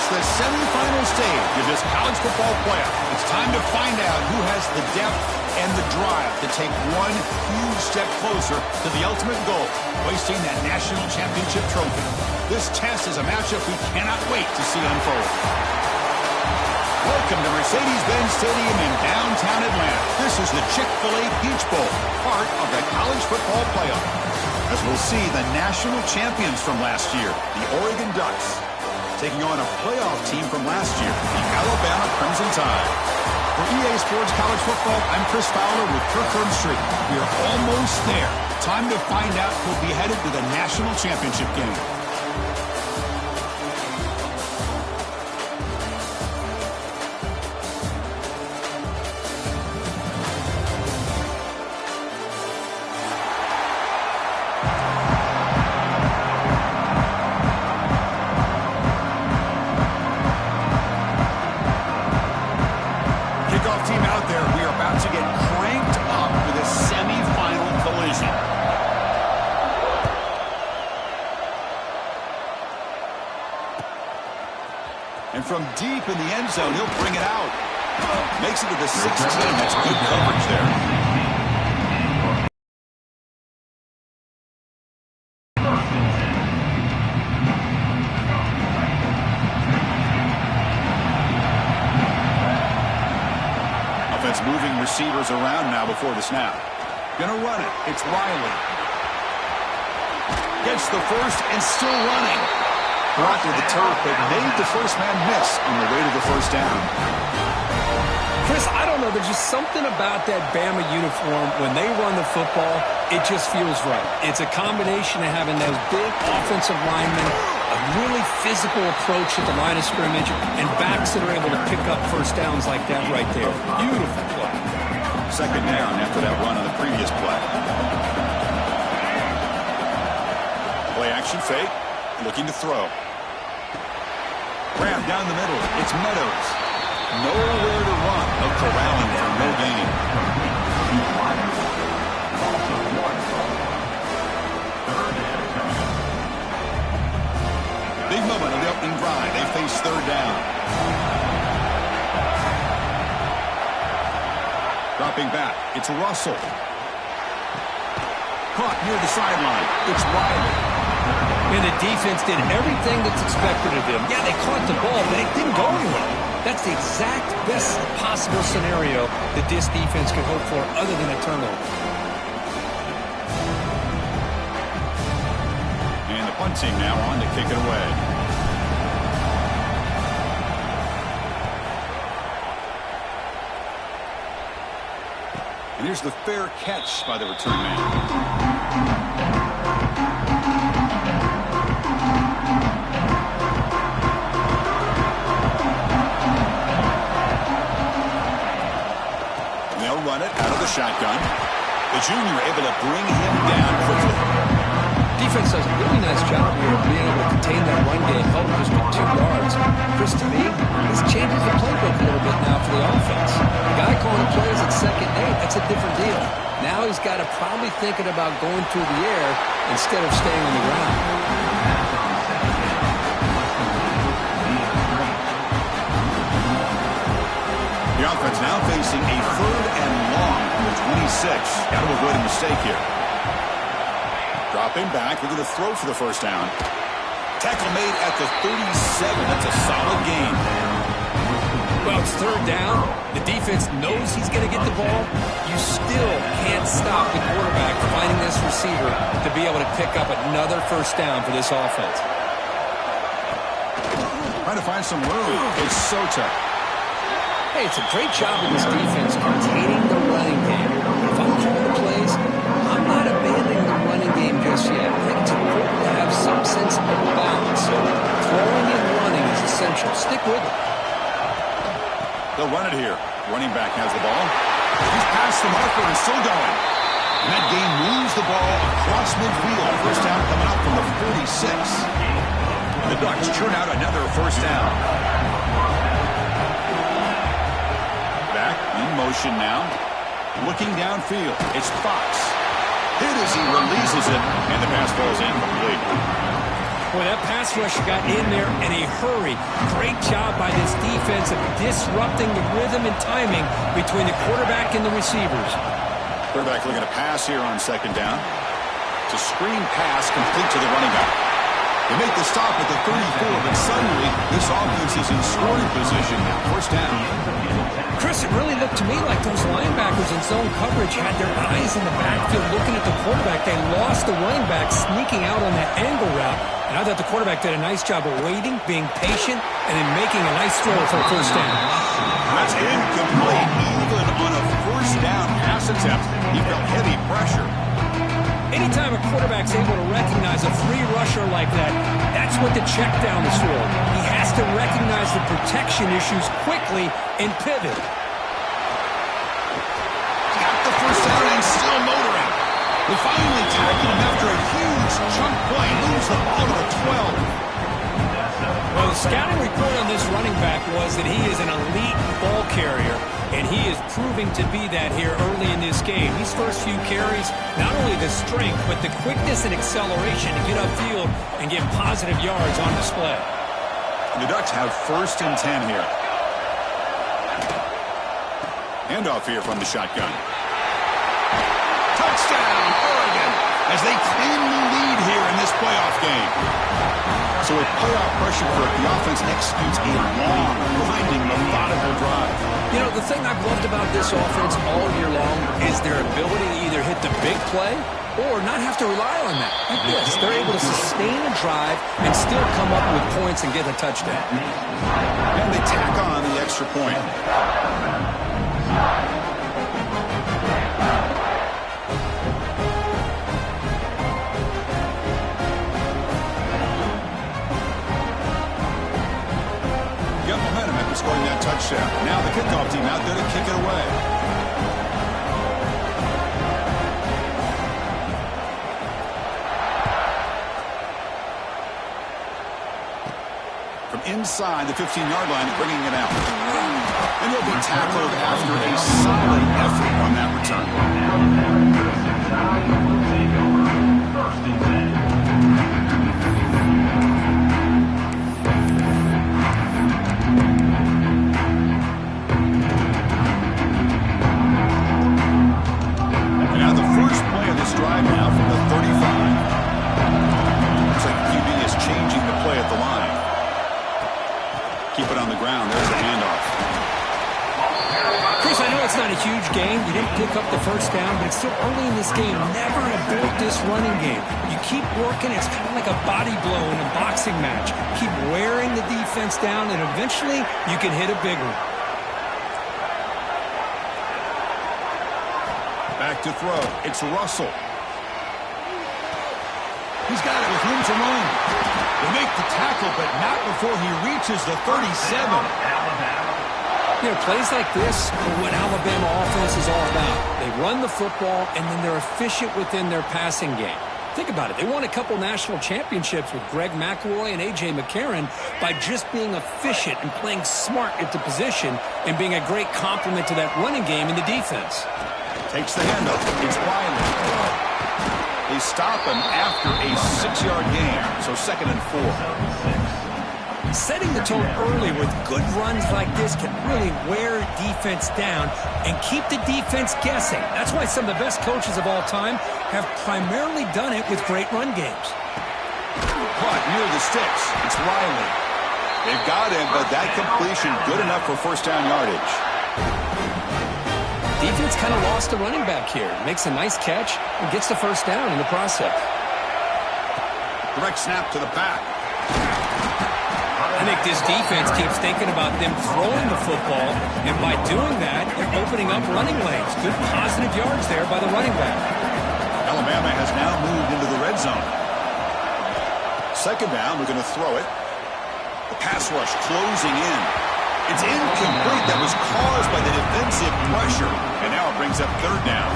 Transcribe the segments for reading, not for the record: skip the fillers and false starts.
reached the semifinal stage of this college football playoff. It's time to find out who has the depth and the drive to take one huge step closer to the ultimate goal, hoisting that national championship trophy. This test is a matchup we cannot wait to see unfold. Welcome to Mercedes-Benz Stadium in downtown Atlanta. This is the Chick-fil-A Peach Bowl, part of the college football playoff. As we'll see the national champions from last year, the Oregon Ducks, taking on a playoff team from last year, the Alabama Crimson Tide. For EA Sports College Football, I'm Chris Fowler with Kirk Herbstreit. We are almost there. Time to find out who'll be headed to the national championship game. And from deep in the end zone, he'll bring it out. Makes it to the 16. That's good coverage there. Offense moving receivers around now before the snap. Gonna run it. It's Riley. Gets the first and still running. Brought to the turf, but made the first man miss on the way to the first down. Chris, I don't know. There's just something about that Bama uniform. When they run the football, it just feels right. It's a combination of having those big offensive linemen, a really physical approach at the line of scrimmage, and backs that are able to pick up first downs like that right there. Beautiful play. Second down after that run on the previous play. Play action fake. Looking to throw. Grab down the middle. It's Meadows. Nowhere to run. No corralling for no gain. Big moment on the opening drive. They face third down. Dropping back. It's Russell. Caught near the sideline. It's Riley. And the defense did everything that's expected of them. Yeah, they caught the ball, but it didn't go anywhere. That's the exact best possible scenario that this defense could hope for other than a turnover. And the punt team now on to kick it away. And here's the fair catch by the return man. Run it out of the shotgun. The junior able to bring him down quickly. Defense does a really nice job here of being able to contain that run game, held just with 2 yards. Chris, to me, this changes the playbook a little bit now for the offense. The guy calling plays at second and 8, that's a different deal. Now he's got to probably thinking about going through the air instead of staying on the ground. The offense now facing a third and long from the 26. Got to avoid a mistake here. Dropping back, looking to throw for the first down. Tackle made at the 37. That's a solid gain. Well, it's third down. The defense knows he's going to get the ball. You still can't stop the quarterback finding this receiver to be able to pick up another first down for this offense. Trying to find some room. It's Sota. Hey, it's a great job of this defense containing the running game. If I'm calling the plays, I'm not abandoning the running game just yet. I think it's important to have some sense of balance. So throwing and running is essential. Stick with it. They'll run it here. Running back has the ball. He's past the marker and still going. And that game moves the ball across midfield. First down coming up from the 46. The Ducks churn out another first down. In motion now. Looking downfield. It's Fox. Hit as he releases it, and the pass falls incomplete. Well, that pass rush got in there in a hurry. Great job by this defense of disrupting the rhythm and timing between the quarterback and the receivers. Quarterback looking to pass here on second down. It's a screen pass complete to the running back. They make the stop at the 34, but suddenly this offense is in scoring position now. First down. Chris, it really looked to me like those linebackers in zone coverage had their eyes in the backfield looking at the quarterback. They lost the running back sneaking out on that angle route. And I thought the quarterback did a nice job of waiting, being patient, and then making a nice throw for a first down. That's incomplete. Even on a first down pass attempt, he felt heavy pressure. Anytime a quarterback's able to recognize a free rusher like that, that's what the check down is for. He has to recognize the protection issues quickly and pivot. Got the first down and still motoring. They finally tackled him after a huge chunk play. Moves the ball to the 12. Well, the scouting report on this running back was that he is an elite ball carrier, and he is proving to be that here early in this game. These first few carries, not only the strength, but the quickness and acceleration to get upfield and get positive yards on display. The Ducks have first and 10 here. Handoff here from the shotgun. Touchdown, Oregon, as they claim the lead here in this playoff game. So with playoff pressure for it, the offense executes a long, grinding, methodical drive. You know, the thing I've loved about this offense all year long is their ability to either hit the big play or not have to rely on that. Like this, they're able to sustain a drive and still come up with points and get a touchdown. And they tack on the extra point. Scoring that touchdown. Now the kickoff team out there to kick it away. From inside the 15-yard line, bringing it out. And he'll be tackled after a solid effort on that return. First and 10. Drive now from the 35. Looks like the QB is changing the play at the line. Keep it on the ground. There's the handoff. Chris, I know it's not a huge game. You didn't pick up the first down, but it's still early in this game. Never abort this running game. You keep working. It's kind of like a body blow in a boxing match. Keep wearing the defense down, and eventually you can hit a big one. Back to throw. It's Russell. He's got it with room to run. They make the tackle, but not before he reaches the 37. You know, plays like this are what Alabama offense is all about. They run the football, and then they're efficient within their passing game. Think about it. They won a couple national championships with Greg McElroy and A.J. McCarron by just being efficient and playing smart at the position and being a great complement to that running game in the defense. Takes the handoff. It's Wiley. They stop him after a 6-yard gain, so 2nd and 4. Setting the tone early with good runs like this can really wear defense down and keep the defense guessing. That's why some of the best coaches of all time have primarily done it with great run games. Caught near the sticks. It's Riley. They've got him, but that completion good enough for first down yardage. Defense kind of lost the running back here. Makes a nice catch and gets the first down in the process. Direct snap to the back. I think this defense keeps thinking about them throwing the football, and by doing that, they're opening up running lanes. Good positive yards there by the running back. Alabama has now moved into the red zone. Second down, we're going to throw it. The pass rush closing in. It's incomplete. That was caused by the defensive pressure. And now it brings up third down.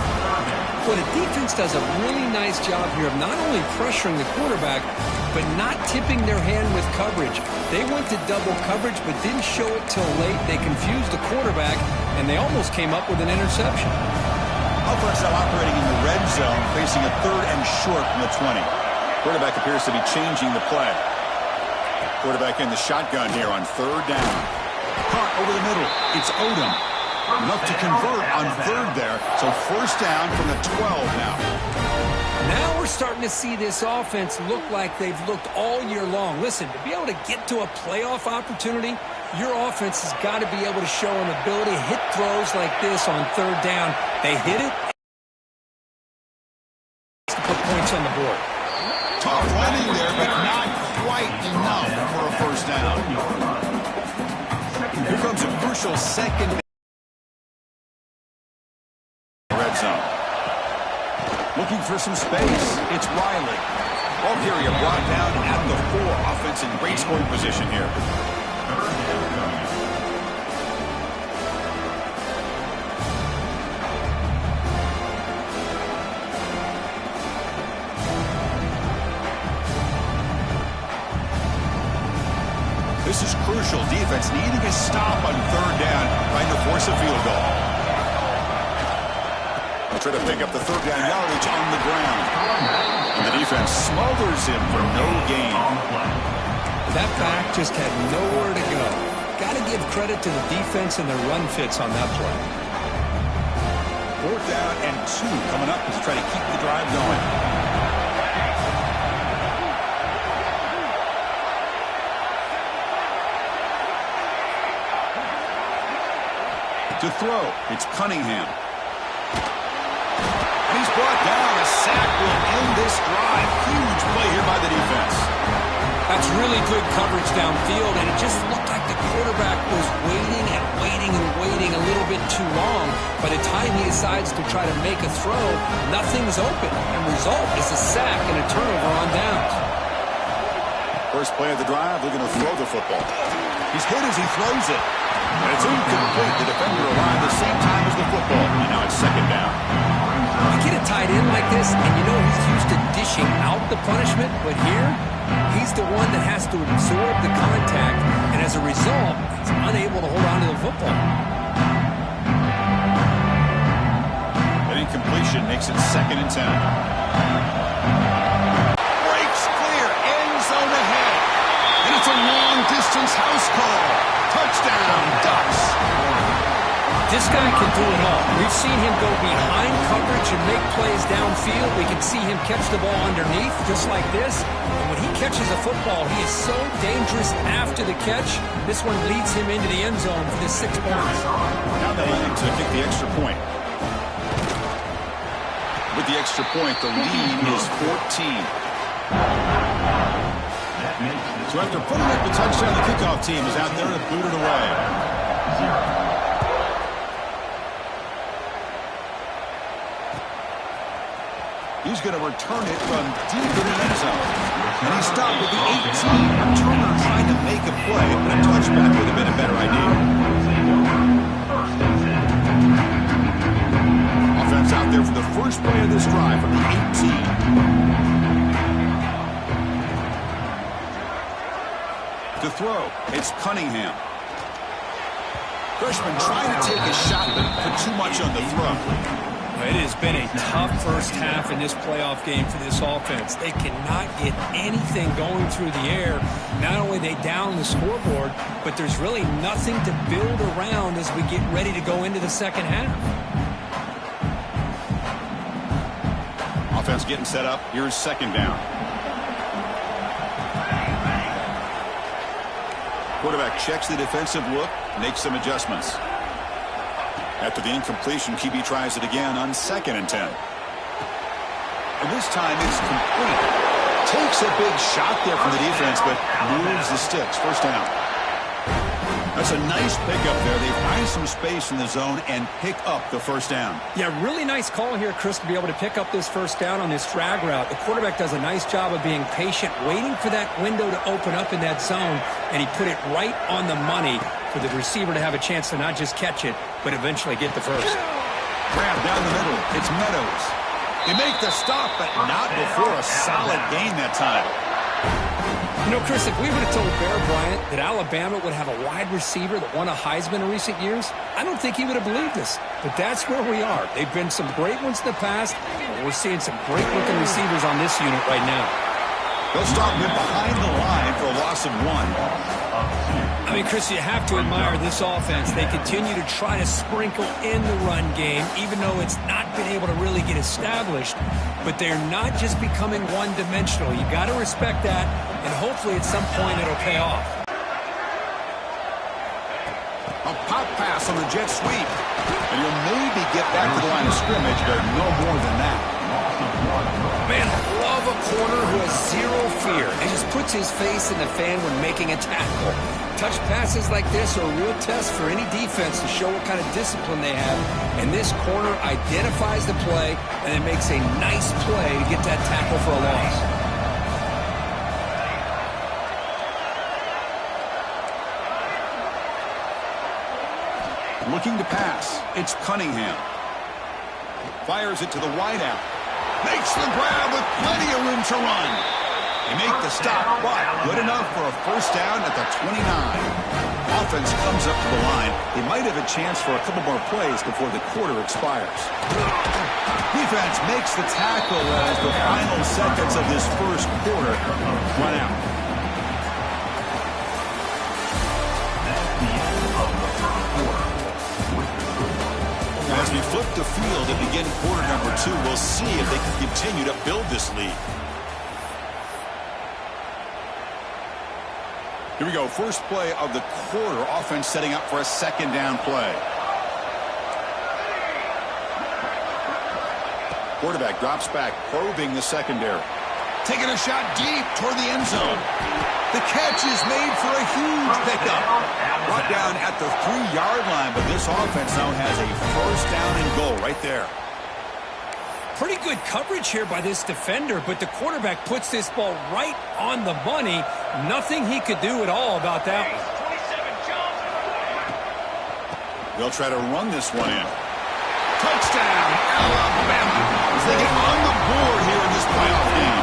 Well, the defense does a really nice job here of not only pressuring the quarterback, but not tipping their hand with coverage. They went to double coverage, but didn't show it till late. They confused the quarterback, and they almost came up with an interception. Offense now operating in the red zone, facing a 3rd and short from the 20. Quarterback appears to be changing the play. Quarterback in the shotgun here on third down. Caught over the middle. It's Odom. Enough to convert on third there. So first down from the 12 now. Now we're starting to see this offense look like they've looked all year long. Listen, to be able to get to a playoff opportunity, your offense has got to be able to show an ability to hit throws like this on third down. They hit it to put points on the board. Tough running there, but not quite enough for a first down. Here comes a crucial second red zone. Looking for some space. It's Riley. Ball carrier brought down at the 4. Offense in great scoring position here. This is crucial. Defense needing a stop on third down, trying to force a field goal. They'll try to pick up the third down yardage on the ground. And the defense smothers him for no gain. That back just had nowhere to go. Got to give credit to the defense and their run fits on that play. Fourth down and 2 coming up to try to keep the drive going. To throw, it's Cunningham. And he's brought down. A sack will end this drive. Huge play here by the defense. That's really good coverage downfield, and it just looked like the quarterback was waiting and waiting and waiting a little bit too long. By the time he decides to try to make a throw, nothing's open. And result is a sack and a turnover on downs. First play of the drive, they're going to throw the football. He's hit as he throws it. And it's incomplete. The defender arrived the same time as the football. And now it's second down. You get a tight end like this, and you know he's used to dishing out the punishment. But here, he's the one that has to absorb the contact. And as a result, he's unable to hold on to the football. An incompletion makes it second and 10. Breaks clear. End zone ahead. And it's a long-distance house call. Touchdown, Ducks. This guy can do it all. We've seen him go behind coverage and make plays downfield. We can see him catch the ball underneath, just like this. And when he catches a football, he is so dangerous after the catch. This one leads him into the end zone for the 6 points. Now they need to kick the extra point. With the extra point, the lead is 14. So after putting up the touchdown, the kickoff team is out there to boot it away. He's going to return it from deep in the end zone. And he stopped at the 18. Turner trying to make a play, but a touchback would have been a better idea. Offense out there for the first play of this drive from the 18. To throw, it's Cunningham. Freshman trying to take a shot, but put too much on the throw. It has been a tough first half in this playoff game for this offense. They cannot get anything going through the air. Not only they down the scoreboard, but there's really nothing to build around as we get ready to go into the second half. Offense getting set up. Here's second down. Quarterback checks the defensive look, makes some adjustments. After the incompletion, QB tries it again on second and 10. And this time it's complete. Takes a big shot there from the defense, but moves the sticks. First down. That's a nice pickup there. They find some space in the zone and pick up the first down. Yeah, really nice call here, Chris, to be able to pick up this first down on this drag route. The quarterback does a nice job of being patient, waiting for that window to open up in that zone, and he put it right on the money for the receiver to have a chance to not just catch it, but eventually get the first. Grab down the middle. It's Meadows. They make the stop, but not before a solid gain that time. You know, Chris, if we would have told Bear Bryant that Alabama would have a wide receiver that won a Heisman in recent years, I don't think he would have believed us. But that's where we are. They've been some great ones in the past, and we're seeing some great-looking receivers on this unit right now. They'll start him behind the line for a loss of 1. I mean, Chris, you have to admire this offense. They continue to try to sprinkle in the run game, even though it's not been able to really get established. But they're not just becoming one-dimensional. You got to respect that, and hopefully at some point it'll pay off. A pop pass on the jet sweep. And he'll maybe get back to the line of scrimmage, but no more than that. Man, I love a corner who has zero fear and just puts his face in the fan when making a tackle. Touch passes like this are a real test for any defense to show what kind of discipline they have. And this corner identifies the play and then makes a nice play to get that tackle for a loss. Looking to pass. It's Cunningham. Fires it to the wideout. Makes the grab with plenty of room to run. They make the stop, but good enough for a first down at the 29. Offense comes up to the line. They might have a chance for a couple more plays before the quarter expires. Defense makes the tackle as the final seconds of this first quarter run out. As we flip the field and begin quarter number 2, we'll see if they can continue to build this lead. Here we go. First play of the quarter. Offense setting up for a second down play. Quarterback drops back, probing the secondary. Taking a shot deep toward the end zone. The catch is made for a huge pickup. Brought down at the 3-yard line, but this offense now has a first down and goal right there. Pretty good coverage here by this defender, but the quarterback puts this ball right on the money. Nothing he could do at all about that one. They'll try to run this one in. Touchdown, Alabama, as they get on the board here in this playoff game.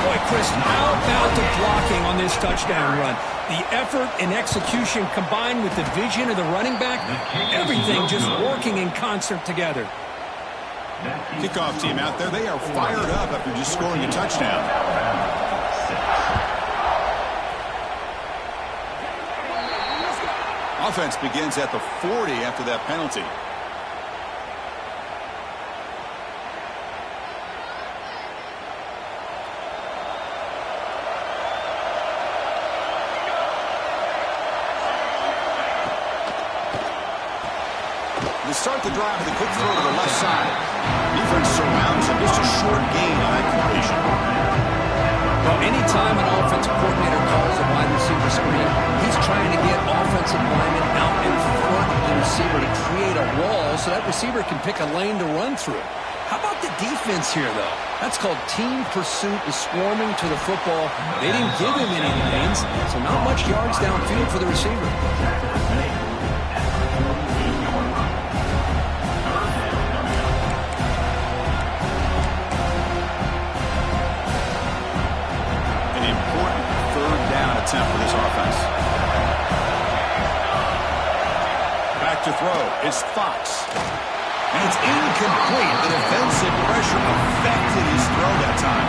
Boy, Chris, how about the blocking on this touchdown run? The effort and execution combined with the vision of the running back, everything just working in concert together. Kickoff team out there, they are fired up after just scoring a touchdown. Offense begins at the 40 after that penalty. They start the drive with a quick throw to the left side. Defense surrounds him. Just a short gain on that completion. Well, anytime an offensive coordinator calls a wide receiver screen, he's trying to get offensive linemen out in front of the receiver to create a wall so that receiver can pick a lane to run through. How about the defense here, though? That's called team pursuit is swarming to the football. They didn't give him any lanes, so not much yards downfield for the receiver. Attempt for this offense. Back to throw. It's Fox. And it's incomplete. The defensive pressure affected his throw that time.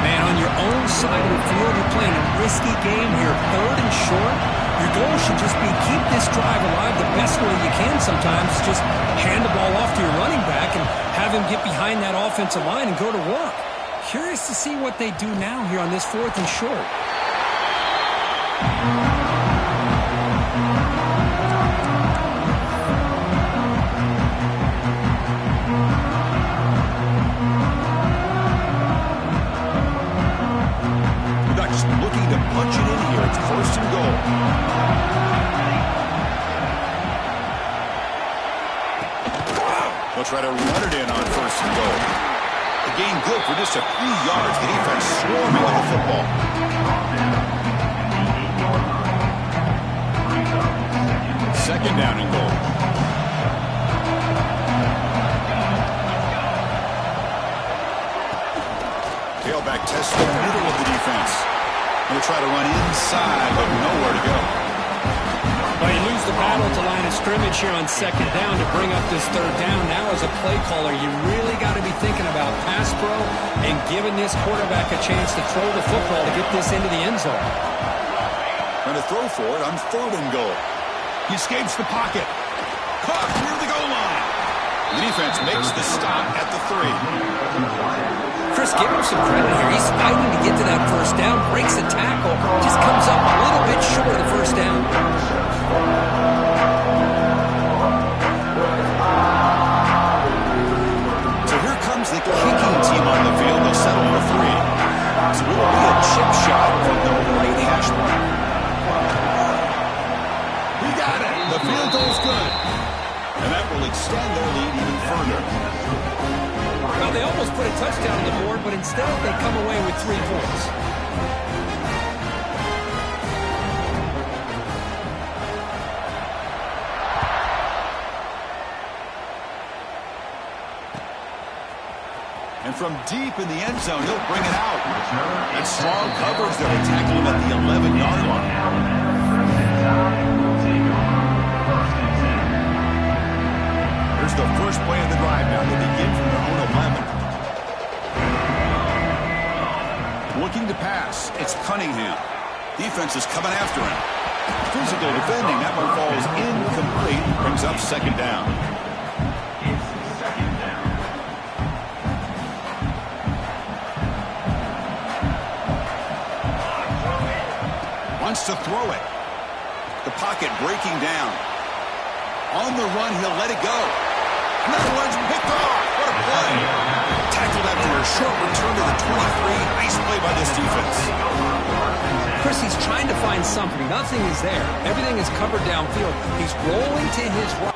Man, on your own side of the field, you're playing a risky game here. 3rd and short. Your goal should just be keep this drive alive the best way you can sometimes. Just hand the ball off to your running back and have him get behind that offensive line and go to work. Curious to see what they do now here on this 4th and short. Ducks looking to punch it in here. It's 1st and goal. They'll try to run it in on 1st and goal. A gain good for just a few yards. The defense swarming with the football. Second down and goal. Tailback tests the middle of the defense. He'll try to run inside, but nowhere to go. Well, you lose the battle to line of scrimmage here on second down to bring up this third down. Now as a play caller, you really got to be thinking about pass pro and giving this quarterback a chance to throw the football to get this into the end zone. Trying to throw for it on 3rd and goal. He escapes the pocket. Caught near the goal line. The defense makes the stop at the 3. Chris, give him some credit here. He's fighting to get to that first down, breaks a tackle, just comes up a little bit short of the first down. So here comes the kicking team on the field. They'll settle for 3. So it will be a chip shot from the right hash mark. He got it. The field goal's good. And that will extend their lead even further. Well, they almost put a touchdown on the board, but instead they come away with 3 points. And from deep in the end zone, he'll bring it out. And strong coverage that will tackle him at the 11-yard line. Here's the first play of the drive now. They begin from their own 11. Looking to pass. It's Cunningham. Defense is coming after him. Physical defending. That one falls incomplete. Brings up second down. Wants to throw it. The pocket breaking down. On the run, he'll let it go. Another one's picked off. What a play. Tackled after a short return to the 23. Nice play by this defense. Chris, he's trying to find something. Nothing is there. Everything is covered downfield. He's rolling to his right.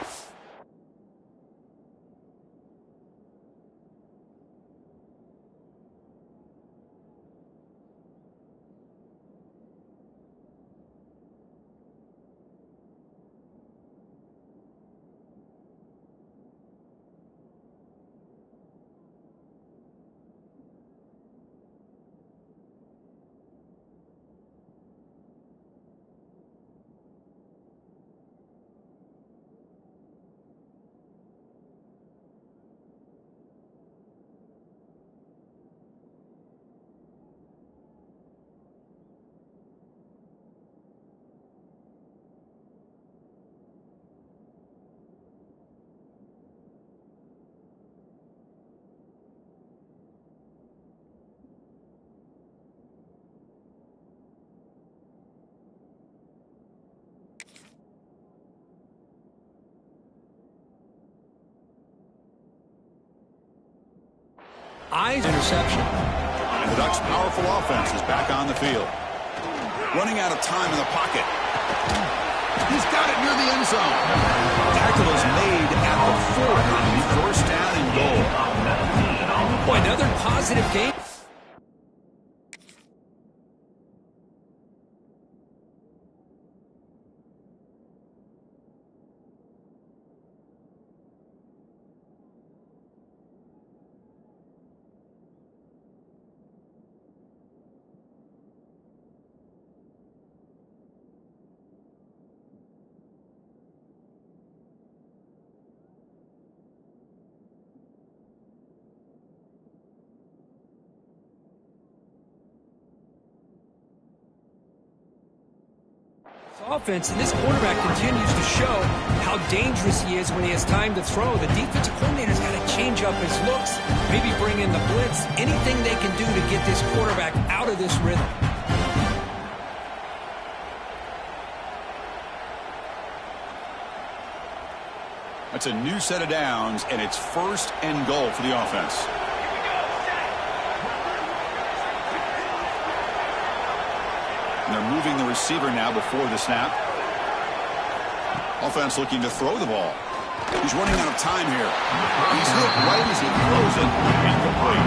Eyes interception. And the Ducks' powerful offense is back on the field. Running out of time in the pocket. He's got it near the end zone. Tackle is made at the 4. It'll be first down and goal. Boy, another positive game. Offense, and this quarterback continues to show how dangerous he is when he has time to throw. The defensive coordinator's got to change up his looks, maybe bring in the blitz, anything they can do to get this quarterback out of this rhythm. That's a new set of downs, and it's first and goal for the offense. And they're moving the receiver now before the snap. Offense looking to throw the ball. He's running out of time here. He's hit right as he throws it. Incomplete.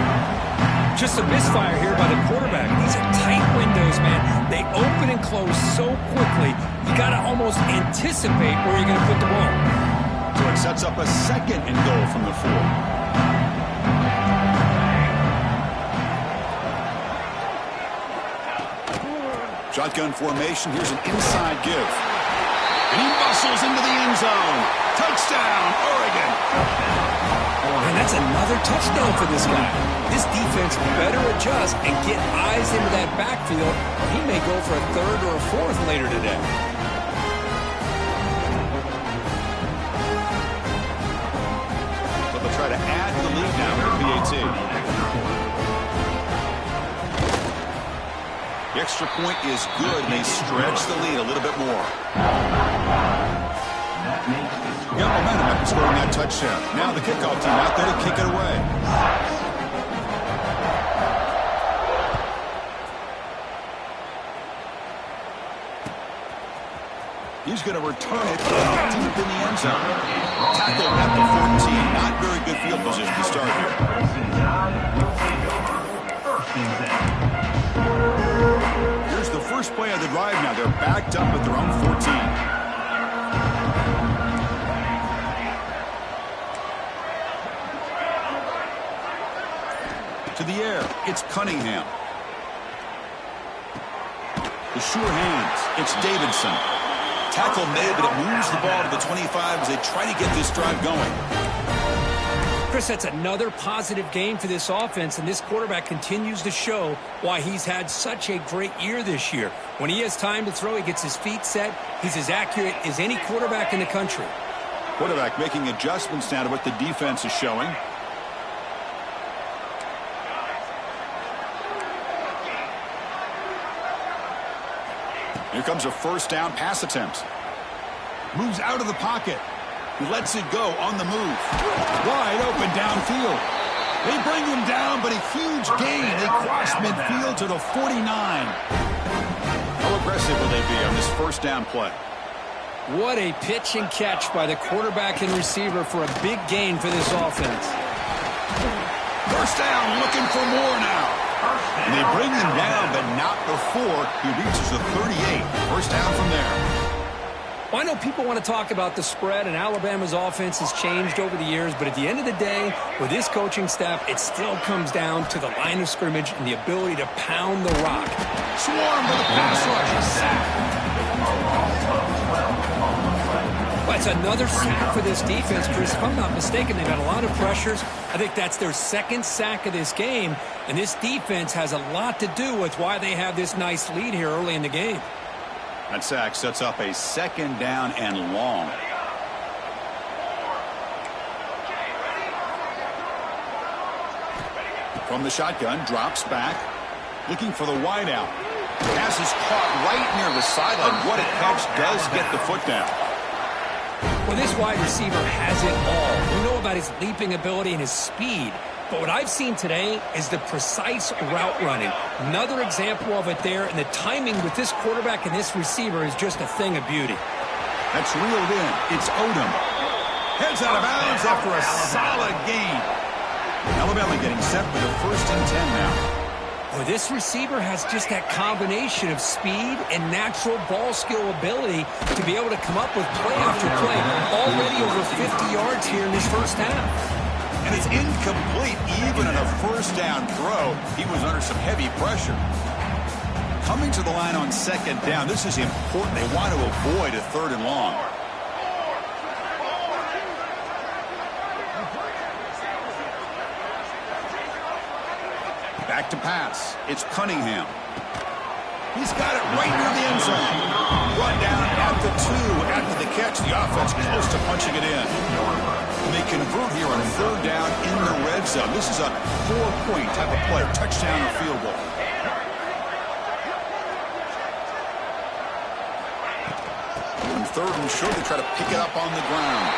Just a misfire here by the quarterback. These are tight windows, man. They open and close so quickly. You got to almost anticipate where you're going to put the ball. So it sets up a second and goal from the 4. Shotgun formation. Here's an inside give. And he muscles into the end zone. Touchdown, Oregon. And that's another touchdown for this guy. This defense better adjust and get eyes into that backfield, or he may go for a third or a fourth later today. But they'll try to add to the lead now for PAT. The extra point is good, and they stretch the lead a little bit more. Got momentum after scoring that touchdown. Now the kickoff team out there to kick it away. He's going to return it deep in the end zone. Tackle at the 14. Not very good field position to start here. Here's the first play of the drive now. They're backed up at their own 14. To the air, it's Cunningham. The sure hands, it's Davidson. Tackle made, but it moves the ball to the 25 as they try to get this drive going. Chris, that's another positive game for this offense, and this quarterback continues to show why he's had such a great year this year. When he has time to throw, he gets his feet set. He's as accurate as any quarterback in the country. Quarterback making adjustments now to what the defense is showing. Here comes a first down pass attempt. Moves out of the pocket. He lets it go on the move. Wide open downfield. They bring him down, but a huge gain. They cross midfield to the 49. How aggressive will they be on this first down play? What a pitch and catch by the quarterback and receiver for a big gain for this offense. First down, looking for more now. And they bring him down, but not before he reaches the 38. First down from there. Well, I know people want to talk about the spread, and Alabama's offense has changed over the years, but at the end of the day, with this coaching staff, it still comes down to the line of scrimmage and the ability to pound the rock. Swarm with a pass rush. Sack. Well, it's another sack for this defense, Chris. If I'm not mistaken, they've had a lot of pressures. I think that's their second sack of this game, and this defense has a lot to do with why they have this nice lead here early in the game. That sack sets up a second down and long. From the shotgun, drops back, looking for the wideout. Pass is caught right near the sideline. What a catch, does get the foot down. Well, this wide receiver has it all. We know about his leaping ability and his speed. But what I've seen today is the precise route running. Another example of it there, and the timing with this quarterback and this receiver is just a thing of beauty. That's reeled in. It's Odom. Heads out of bounds after a solid gain. Alabama getting set for the 1st and 10 now. Well, this receiver has just that combination of speed and natural ball skill ability to be able to come up with play after play. Already over 50 yards here in this first half. And it's incomplete even in a first down throw. He was under some heavy pressure. Coming to the line on second down, this is important. They want to avoid a 3rd and long. Back to pass. It's Cunningham. He's got it right near the end zone. Run down at the 2 after the catch. The offense close to punching it in. And they convert here on 3rd down in the red zone. This is a 4-point type of play. Touchdown or field goal. On 3rd and short, they try to pick it up on the ground.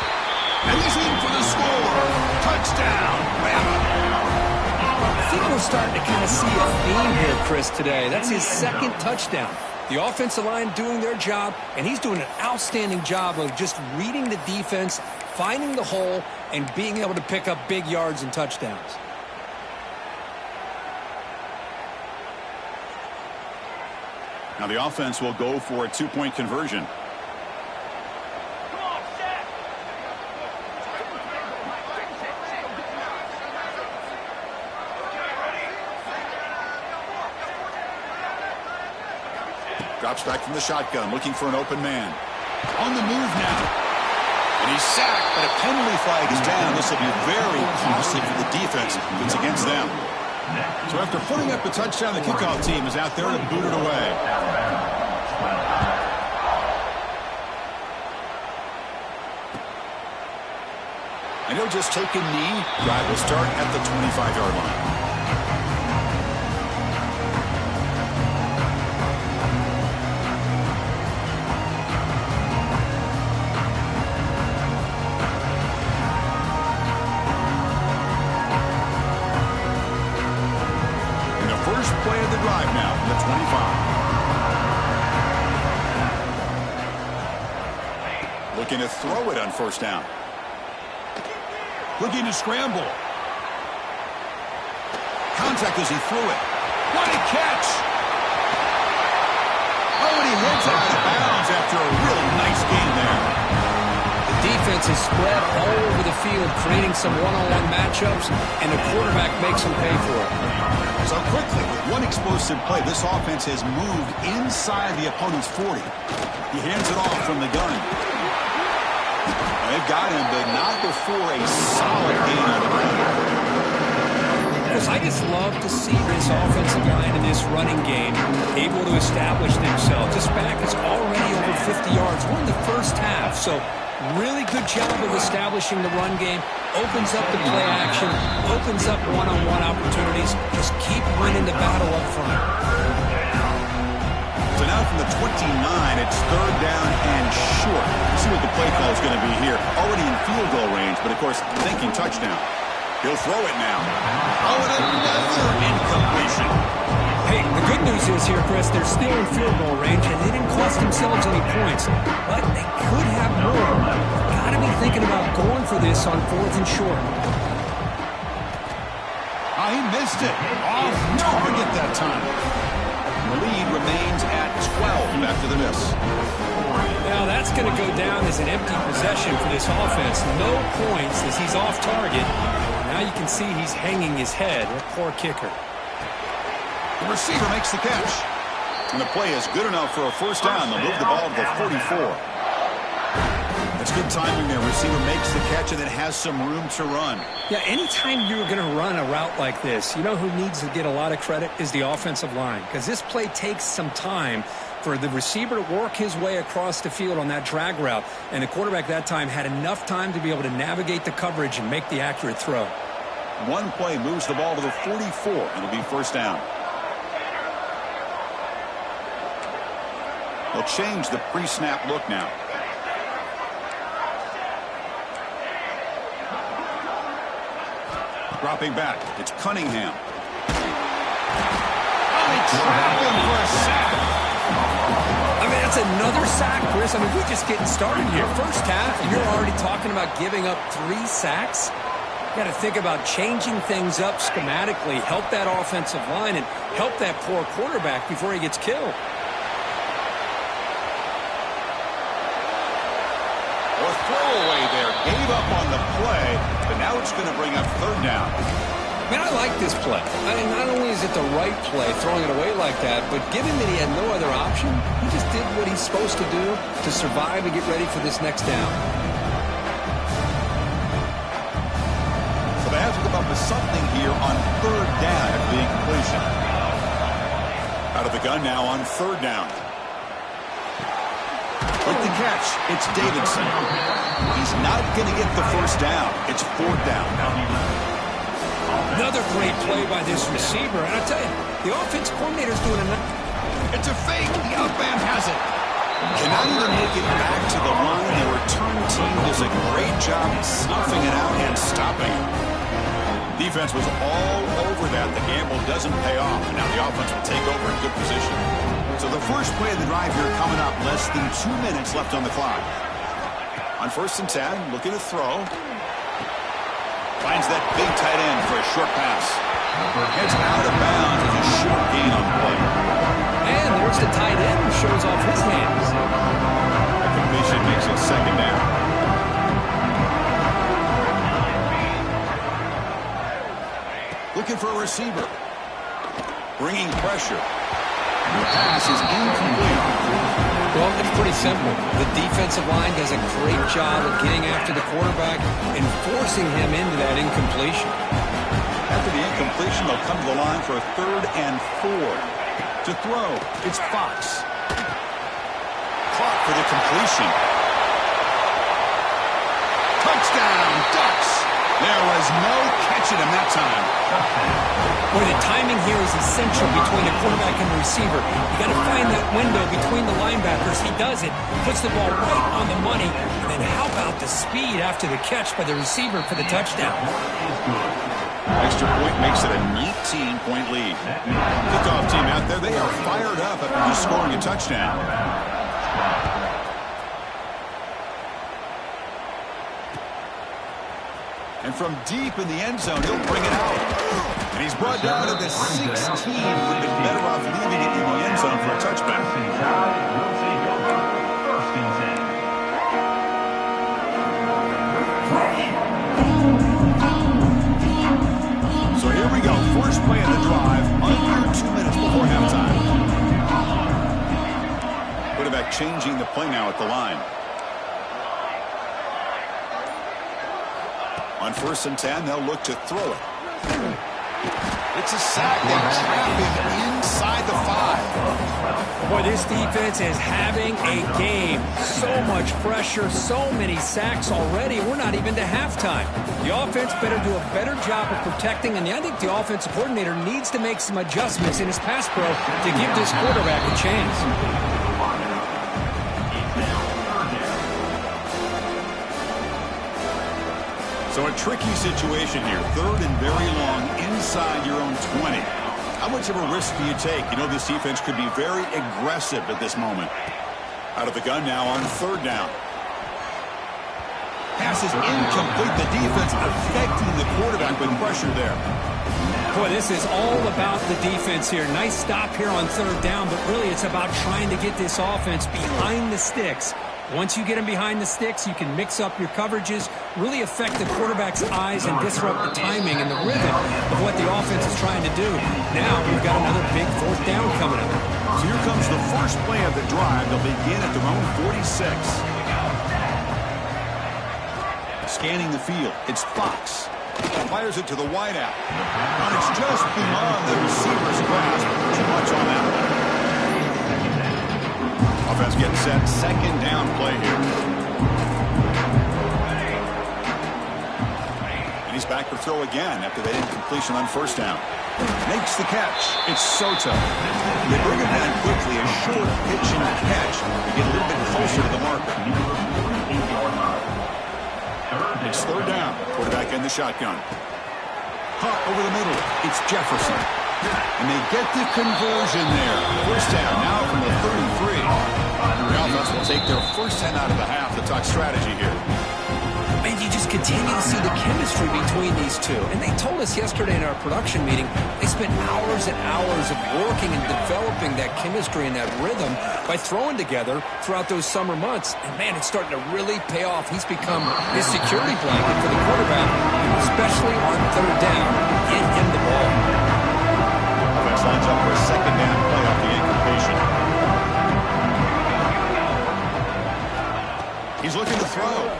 And he's in for the score. Touchdown, Bama. I think we're starting to kind of see a theme here, Chris, today. That's his 2nd touchdown. The offensive line doing their job, and he's doing an outstanding job of just reading the defense, finding the hole, and being able to pick up big yards and touchdowns. Now the offense will go for a 2-point conversion. Drops back from the shotgun, looking for an open man. On the move now. And he's sacked, but a penalty flag is down. This will be very costly for the defense if it's against them. So after putting up the touchdown, the kickoff team is out there to boot it away. And he'll just take a knee. Drive will start at the 25-yard line. Play of the drive now from the 25. Looking to throw it on first down. Looking to scramble. Contact as he threw it. What a catch! Oh, and he heads out of bounds after a really nice game there. The defense is spread all over the field, creating some one-on-one matchups, and the quarterback makes them pay for it. So quickly, with one explosive play, this offense has moved inside the opponent's 40. He hands it off from the gun. They've got him, but not before a solid gain on the ground. Because I just love to see this offensive line in this running game able to establish themselves. This back is already over 50 yards. We're in the first half, so really good job of establishing the run game. Opens up the play action, opens up one-on-one opportunities. Just keep winning the battle up front. So now from the 29, it's third down and short. Let's see what the play call is going to be here. Already in field goal range, but of course, thinking touchdown. He'll throw it now. Oh, and another incompletion. Hey, the good news is here, Chris, they're still in field goal range, and they didn't cost themselves any points. But they could have more. Got to be thinking about going for this on fourth and short. Oh, he missed it. Off target that time. The lead remains at 12 after the miss. Now that's going to go down as an empty possession for this offense. No points as he's off target. Now you can see he's hanging his head. A poor kicker. The receiver makes the catch. And the play is good enough for a first down. They'll move the ball to the 44. That's good timing there. Receiver makes the catch and then has some room to run. Yeah, anytime you're going to run a route like this, you know who needs to get a lot of credit is the offensive line. Because this play takes some time for the receiver to work his way across the field on that drag route. And the quarterback that time had enough time to be able to navigate the coverage and make the accurate throw. One play moves the ball to the 44. It'll be first down. They'll change the pre-snap look now. Dropping back, it's Cunningham. Oh, he trapped him for a sack. I mean, that's another sack, Chris. I mean, we're just getting started here. First half, and you're already talking about giving up 3 sacks. You got to think about changing things up schematically, help that offensive line, and help that poor quarterback before he gets killed. Or throwaway there. Gave up on the play, but now it's going to bring up third down. I mean, I like this play. I mean, not only is it the right play, throwing it away like that, but given that he had no other option, he just did what he's supposed to do to survive and get ready for this next down. So they have to come up with something here on third down after the incompletion. Out of the gun now on third down. With the catch, it's Davidson. He's not going to get the first down. It's fourth down. Another great play by this receiver. And I tell you, the offense coordinator's doing enough. It's a fake. The up man has it. Cannot even make it back to the line. The return team does a great job snuffing it out and stopping it. Defense was all over that. The gamble doesn't pay off. And now the offense will take over in good position. So the first play of the drive here coming up. Less than 2 minutes left on the clock. On first and 10, looking to throw. Finds that big tight end for a short pass. Heads out of bounds with a short gain on the play. And there's the tight end who shows off his hands. The completion makes it second down. Looking for a receiver. Bringing pressure. The pass is incomplete. Well, it's pretty simple. The defensive line does a great job of getting after the quarterback and forcing him into that incompletion. After the incompletion, they'll come to the line for a 3rd and 4. To throw, it's Fox. Caught for the completion. Touchdown, Ducks. There was no catching him that time. Boy, the timing here is essential between the quarterback and the receiver. You got to find that window between the linebackers. He does it, puts the ball right on the money. And then how about the speed after the catch by the receiver for the touchdown? Extra point makes it a 19-point lead. Kickoff team out there, they are fired up after just scoring a touchdown. And from deep in the end zone, he'll bring it out. And he's brought down to the 16. Would have been better off leaving it in the end zone for a touchback. So here we go. First play of the drive, under 2 minutes before halftime. Quarterback changing the play now at the line. On 1st and 10, they'll look to throw it. It's a sack. They trap him inside the 5. Boy, this defense is having a game. So much pressure, so many sacks already. We're not even to halftime. The offense better do a better job of protecting, and I think the offensive coordinator needs to make some adjustments in his pass pro to give this quarterback a chance. So a tricky situation here. 3rd and very long inside your own 20. How much of a risk do you take? You know this defense could be very aggressive at this moment. Out of the gun now on 3rd down. Pass is incomplete. The defense affecting the quarterback with pressure there. Boy, this is all about the defense here. Nice stop here on 3rd down, but really it's about trying to get this offense behind the sticks. Once you get him behind the sticks, you can mix up your coverages, really affect the quarterback's eyes and disrupt the timing and the rhythm of what the offense is trying to do. Now we've got another big 4th down coming up. So here comes the first play of the drive. They'll begin at their own 46. Scanning the field, it's Fox. Fires it to the wideout. And it's just beyond the receiver's grasp. Too much on that one. Offense getting set. 2nd down play here. And he's back to throw again after that incompletion on 1st down. Makes the catch. It's Soto. They bring him down quickly. A short pitch and catch to get a little bit closer to the marker. It's 3rd down. Quarterback in the shotgun. Hot over the middle. It's Jefferson. And they get the conversion there. 1st down now from the 33. The offense will take their first 10 out of the half to talk strategy here. Man, you just continue to see the chemistry between these two. And they told us yesterday in our production meeting, they spent hours and hours of working and developing that chemistry and that rhythm by throwing together throughout those summer months. And man, it's starting to really pay off. He's become his security blanket for the quarterback, especially on 3rd down. Get him the ball. Offense lines up for a 2nd down play off the incompletion. He's looking to throw.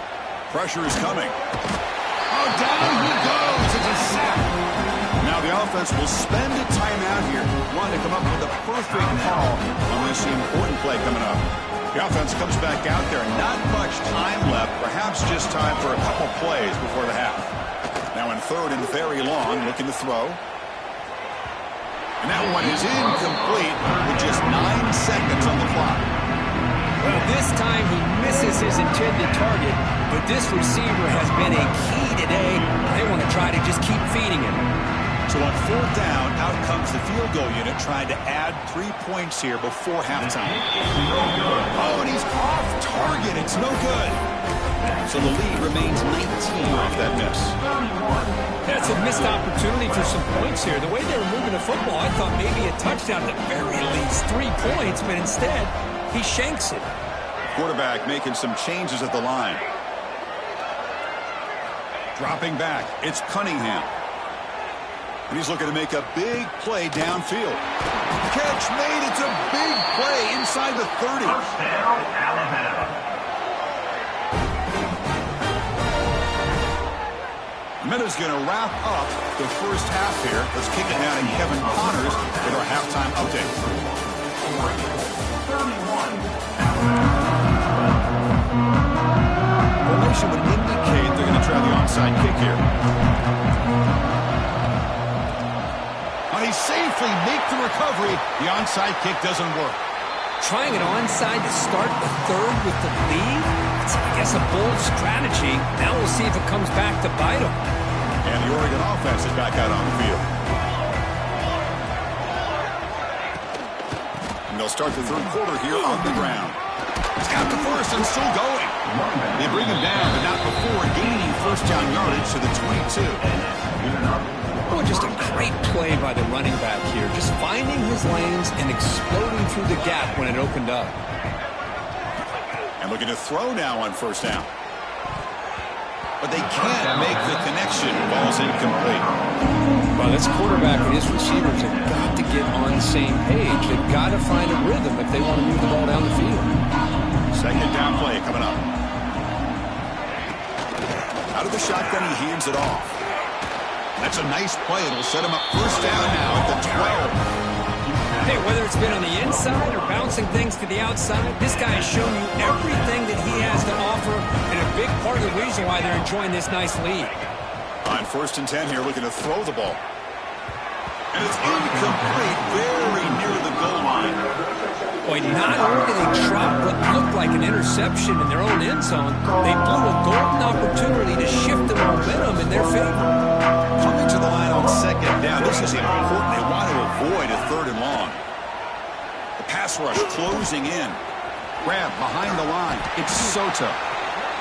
Pressure is coming. Oh, down he goes. It's a sack. Now the offense will spend a timeout here. Want to come up with a perfect call on this important play coming up. The offense comes back out there. Not much time left. Perhaps just time for a couple plays before the half. Now in 3rd and very long, looking to throw. And that one is incomplete with just 9 seconds on the clock. Well, this time he misses his intended target, but this receiver has been a key today. They want to try to just keep feeding him. So on 4th down, out comes the field goal unit trying to add 3 points here before halftime. Oh, and he's off target. It's no good. So the lead remains 19 off that miss. That's a missed opportunity for some points here. The way they were moving the football, I thought maybe a touchdown at the very least 3 points, but instead he shanks it. Quarterback making some changes at the line. Dropping back, it's Cunningham. And he's looking to make a big play downfield. Catch made, it's a big play inside the 30. First down, Alabama. A minute's going to wrap up the first half here. Let's kick it down to Kevin Connors with our halftime update. Formation would indicate they're going to try the onside kick here. He safely makes the recovery. The onside kick doesn't work. Trying an onside to start the third with the lead? It's, I guess, a bold strategy. Now we'll see if it comes back to bite them. And the Oregon offense is back out on the field. And they'll start the third quarter here on the ground. He's got the first and still going. They bring him down, but not before gaining first down yardage to the 22. Oh, just a great play by the running back here. Just finding his lanes and exploding through the gap when it opened up. And looking to throw now on first down. But they can't make the connection. Ball's incomplete. Well, this quarterback and his receivers have got to get on the same page. They've got to find a rhythm if they want to move the ball down the field. Second down play coming up. Out of the shotgun, he hands it off. That's a nice play. It'll set him up first down now at the 12. Hey, whether it's been on the inside or bouncing things to the outside, this guy has shown you everything that he has to offer, and a big part of the reason why they're enjoying this nice lead. On first and 10 here, looking to throw the ball. And it's incomplete, very near the goal line. Boy, not only did they drop what looked like an interception in their own end zone, they blew a golden opportunity to shift the momentum in their favor. Coming to the line on second down, this is important. They want to avoid a third and long. The pass rush closing in. Grab behind the line. It's Soto.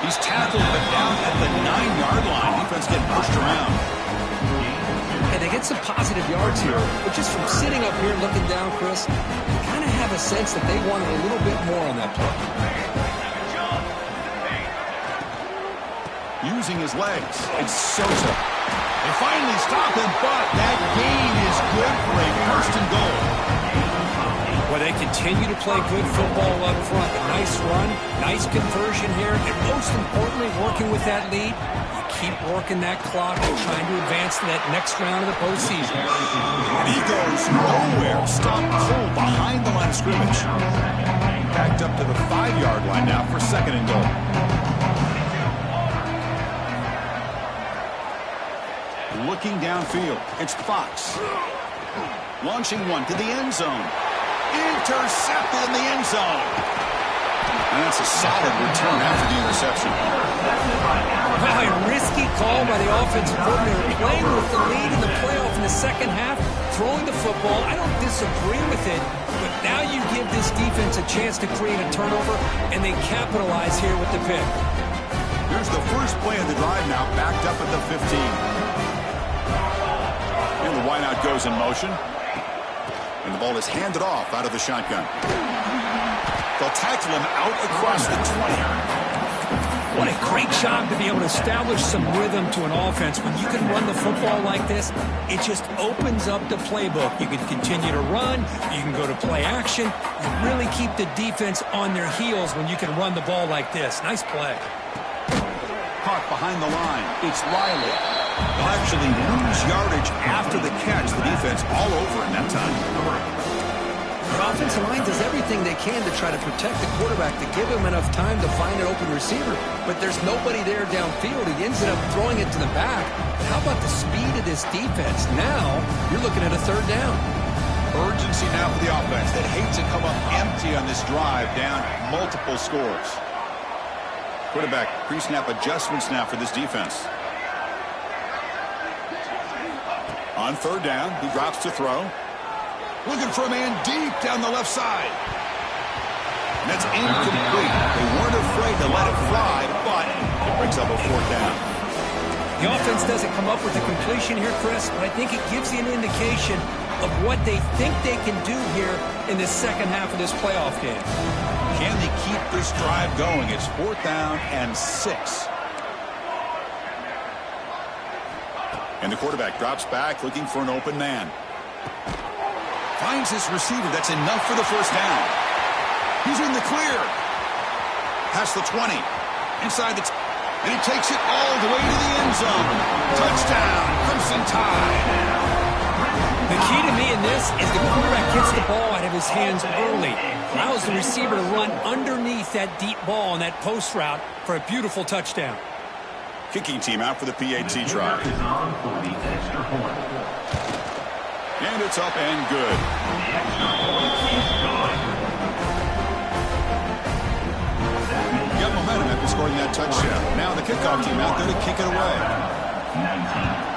He's tackled but down at the 9-yard line. Defense getting pushed around. And they get some positive yards here, but just from sitting up here looking down, Chris, you kind of have a sense that they wanted a little bit more on that play. Using his legs, it's Soto. They finally stop him, but that gain is good for a first and goal. Well, they continue to play good football up front. A nice run, nice conversion here, and most importantly, working with that lead. Keep working that clock and trying to advance to that next round of the postseason. And he goes nowhere. Stopped cold behind the line of scrimmage. Backed up to the 5-yard line now for second and goal. Looking downfield, it's Fox. Launching one to the end zone. Intercepted in the end zone. And that's a solid return after the interception. Wow, a risky call by the offensive coordinator, playing with the lead in the playoff in the second half, throwing the football. I don't disagree with it, but now you give this defense a chance to create a turnover, and they capitalize here with the pick. Here's the first play of the drive now, backed up at the 15. And the wideout goes in motion. And the ball is handed off out of the shotgun. They'll tackle him out across the 20. What a great job to be able to establish some rhythm to an offense. When you can run the football like this, it just opens up the playbook. You can continue to run. You can go to play action. You really keep the defense on their heels when you can run the ball like this. Nice play. Caught behind the line. It's Riley. They'll actually lose yardage after the catch. The defense all over in that time. The offensive line does everything they can to try to protect the quarterback, to give him enough time to find an open receiver. But there's nobody there downfield. He ends up throwing it to the back. How about the speed of this defense? Now you're looking at a third down. Urgency now for the offense that hates to come up empty on this drive, down multiple scores. Quarterback pre-snap adjustments now for this defense. On third down, he drops to throw. Looking for a man deep down the left side. And that's incomplete. They weren't afraid to let it fly, but it brings up a fourth down. The offense doesn't come up with a completion here, Chris, but I think it gives you an indication of what they think they can do here in the second half of this playoff game. Can they keep this drive going? It's fourth down and 6. And the quarterback drops back, looking for an open man. Finds his receiver. That's enough for the first down. He's in the clear. Past the 20. Inside the... and he takes it all the way to the end zone. Touchdown, Crimson Tide. The key to me in this is the quarterback gets the ball out of his hands early. Allows the receiver to run underneath that deep ball on that post route for a beautiful touchdown. Kicking team out for the PAT try. And it's up and good. Got momentum after scoring that touchdown. Now the kickoff team out there to kick it away. 19.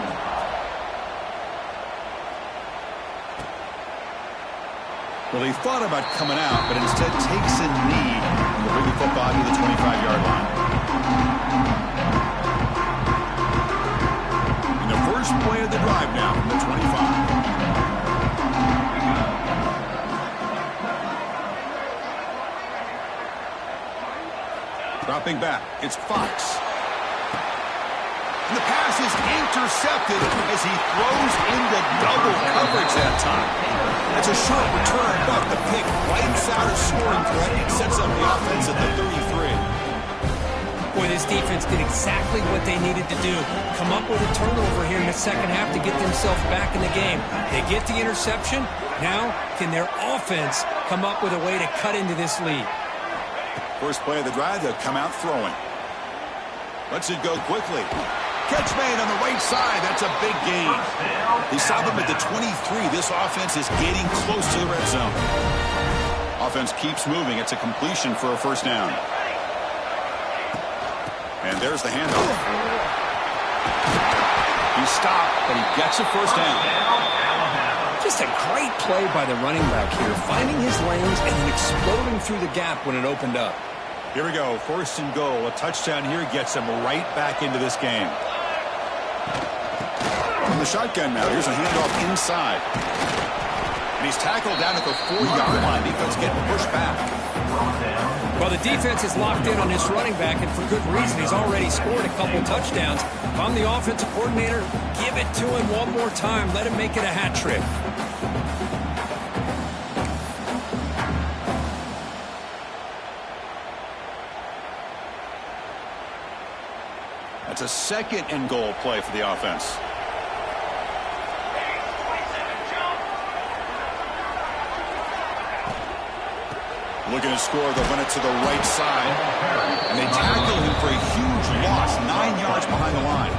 Well, he thought about coming out, but instead takes a knee to bring the football to the 25-yard line. And the first play of the drive now from the 25. Dropping back, it's Fox. And the pass is intercepted as he throws into double coverage that time. That's a short return, but the pick wipes out a scoring threat and sets up the offense at the 33. Boy, this defense did exactly what they needed to do. Come up with a turnover here in the second half to get themselves back in the game. They get the interception. Now, can their offense come up with a way to cut into this lead? First play of the drive, they'll come out throwing. Lets it go quickly. Catch made on the right side. That's a big gain. He stopped him at the 23. This offense is getting close to the red zone. Offense keeps moving. It's a completion for a first down. And there's the handoff. He stopped, but he gets a first down. Just a great play by the running back here, finding his lanes and then exploding through the gap when it opened up. Here we go. First and goal. A touchdown here gets him right back into this game. From the shotgun now. Here's a handoff inside. And he's tackled down at the 4-yard line. Defense getting pushed back. Well, the defense is locked in on this running back, and for good reason. He's already scored a couple touchdowns. If I'm the offensive coordinator, give it to him one more time. Let him make it a hat trick. That's a second and goal play for the offense. Looking to score, they'll run it to the right side. And they tackle him for a huge loss, 9 yards behind the line.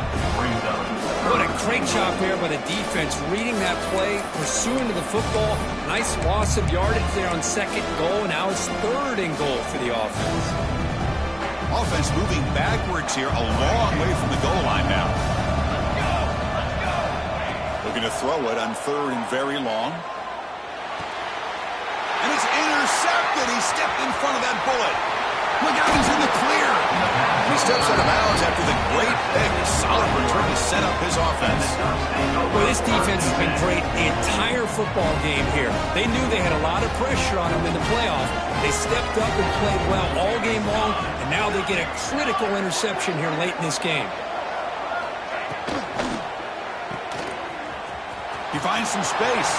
What a great job there by the defense, reading that play, pursuing to the football. Nice loss of yardage there on second goal, and now it's third and goal for the offense. Offense moving backwards here, a long way from the goal line now. Looking to throw it on third and very long. And it's intercepted. He stepped in front of that bullet. Look out, he's in the clear. He steps out of bounds after the great pick. Solid return to set up his offense. Boy, this defense has been great the entire football game here. They knew they had a lot of pressure on them in the playoff. They stepped up and played well all game long, and now they get a critical interception here late in this game. He finds some space.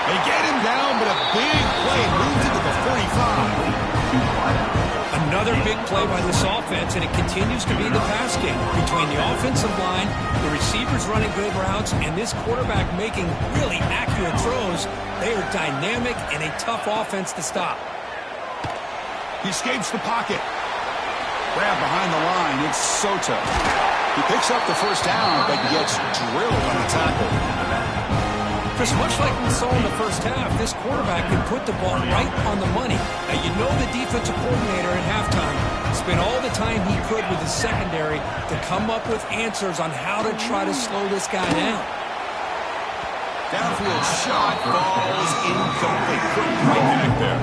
They get him down, but a big play moves into the 45. Another big play by this offense, and it continues to be the pass game between the offensive line, the receivers running good routes, and this quarterback making really accurate throws. They are dynamic and a tough offense to stop. He escapes the pocket. Grab behind the line. It's Soto. He picks up the first down, but gets drilled on the tackle. Chris, much like we saw in the first half, this quarterback can put the ball right on the money. Now, you know the defensive coordinator at halftime spent all the time he could with the secondary to come up with answers on how to try to slow this guy down. Downfield shot falls incomplete. Couldn't quite connect there.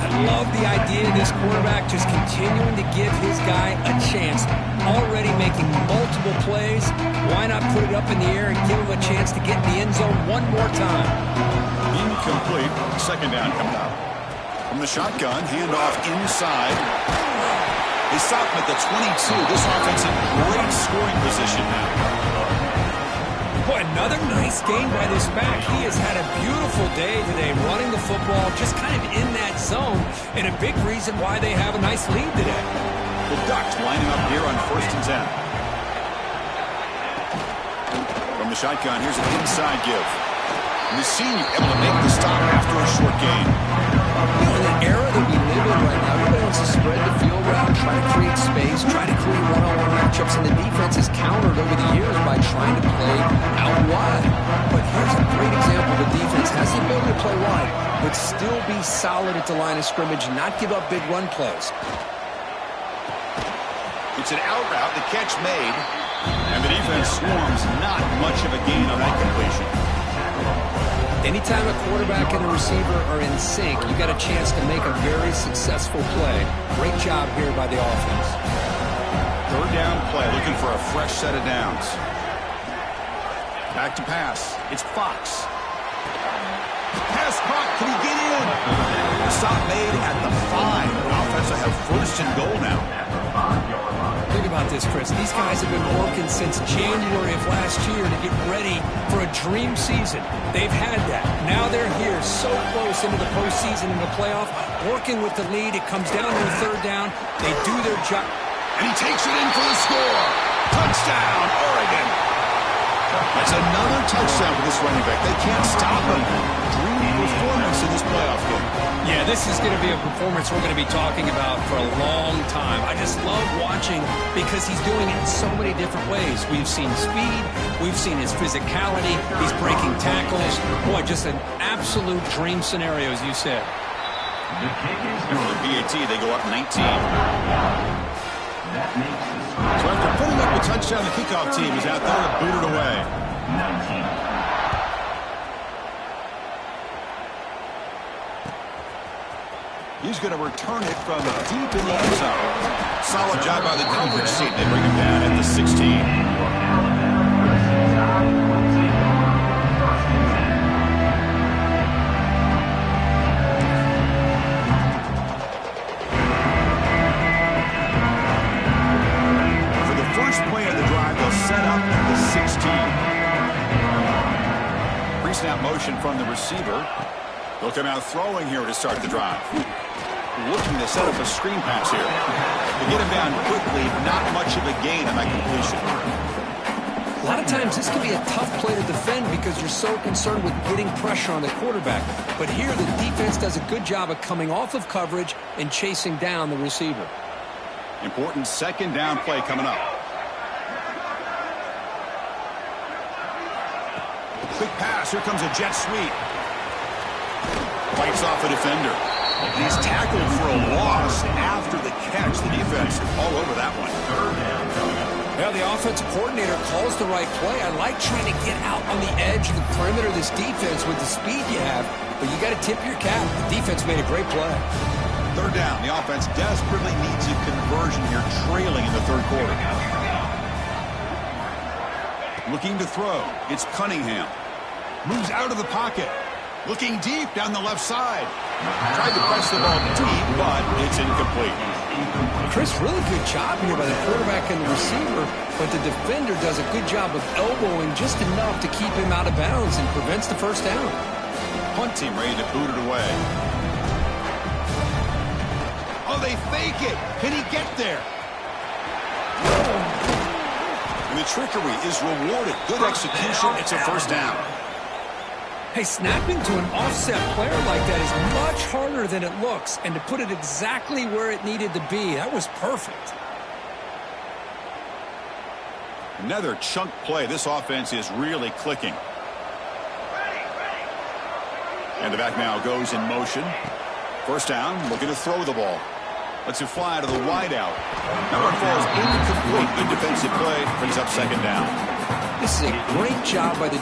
I love the idea of this quarterback just continuing to give his guy a chance. Already making multiple plays. Why not put it up in the air and give him a chance to get in the end zone one more time? Incomplete. Second down coming up. From the shotgun, handoff inside. They stop him at the 22. This offense in great scoring position now. Boy, Another nice game by this back. He has had a beautiful day today running the football, just kind of in that zone, and a big reason why they have a nice lead today. The Ducks lining up here on 1st and 10. From the shotgun, here's an inside give. And the senior able to make the stop after a short gain. In the era that we live in right now, everybody wants to spread the field around, try to create space, try to create one-on-one matchups, and the defense has countered over the years by trying to play out wide. But here's a great example. The defense has the ability to play wide, but still be solid at the line of scrimmage and not give up big run plays. It's an out route, the catch made, and the defense swarms. Not much of a gain on that completion. Anytime a quarterback and a receiver are in sync, you got a chance to make a very successful play. Great job here by the offense. 3rd down play, looking for a fresh set of downs. Back to pass. It's Fox. Pass caught. Can he get in? Stop made at the 5. The offense will have 1st and goal now. Think about this, Chris. These guys have been working since January of last year to get ready for a dream season. They've had that. Now they're here so close into the postseason and the playoff, working with the lead. It comes down to a 3rd down. They do their job. And he takes it in for the score. Touchdown, Oregon. That's another touchdown for this running back. They can't stop him. Dream performance in this playoff game. Yeah, this is going to be a performance we're going to be talking about for a long time. I just love watching because he's doing it in so many different ways. We've seen speed. We've seen his physicality. He's breaking tackles. Boy, just an absolute dream scenario, as you said. The kick is For the PAT, they go up 19. That makes the score. So after putting up a touchdown, the kickoff team is out there to boot it away. 19. He's going to return it from deep in the end zone. Solid job by the coverage team. They bring him down at the 16. For the first play of the drive, they'll set up at the 16. Pre-snap motion from the receiver. They'll come out throwing here to start the drive. Looking to set up a screen pass here. They get him down quickly, not much of a gain on that completion. A lot of times this can be a tough play to defend because you're so concerned with getting pressure on the quarterback. But here the defense does a good job of coming off of coverage and chasing down the receiver. Important 2nd down play coming up. Quick pass. Here comes a jet sweep. Fights off a defender. And he's tackled for a loss after the catch. The defense all over that one. Well, the offensive coordinator calls the right play. I like trying to get out on the edge of the perimeter of this defense with the speed you have, but you got to tip your cap. The defense made a great play. 3rd down. The offense desperately needs a conversion here, trailing in the 3rd quarter. Looking to throw. It's Cunningham. Moves out of the pocket. Looking deep down the left side. Tried to press the ball deep, but it's incomplete. Chris, really good job here by the quarterback and the receiver, but the defender does a good job of elbowing just enough to keep him out of bounds and prevents the 1st down. Punt team ready to boot it away. Oh, they fake it. Can he get there? And the trickery is rewarded. Good execution. It's a 1st down. Hey, snapping to an offset player like that is much harder than it looks, and to put it exactly where it needed to be, that was perfect. Another chunk play. This offense is really clicking. And the back now goes in motion. 1st down, looking to throw the ball. Lets it fly to the wideout. Number falls incomplete. Good defensive play. Brings up 2nd down. This is a great job by the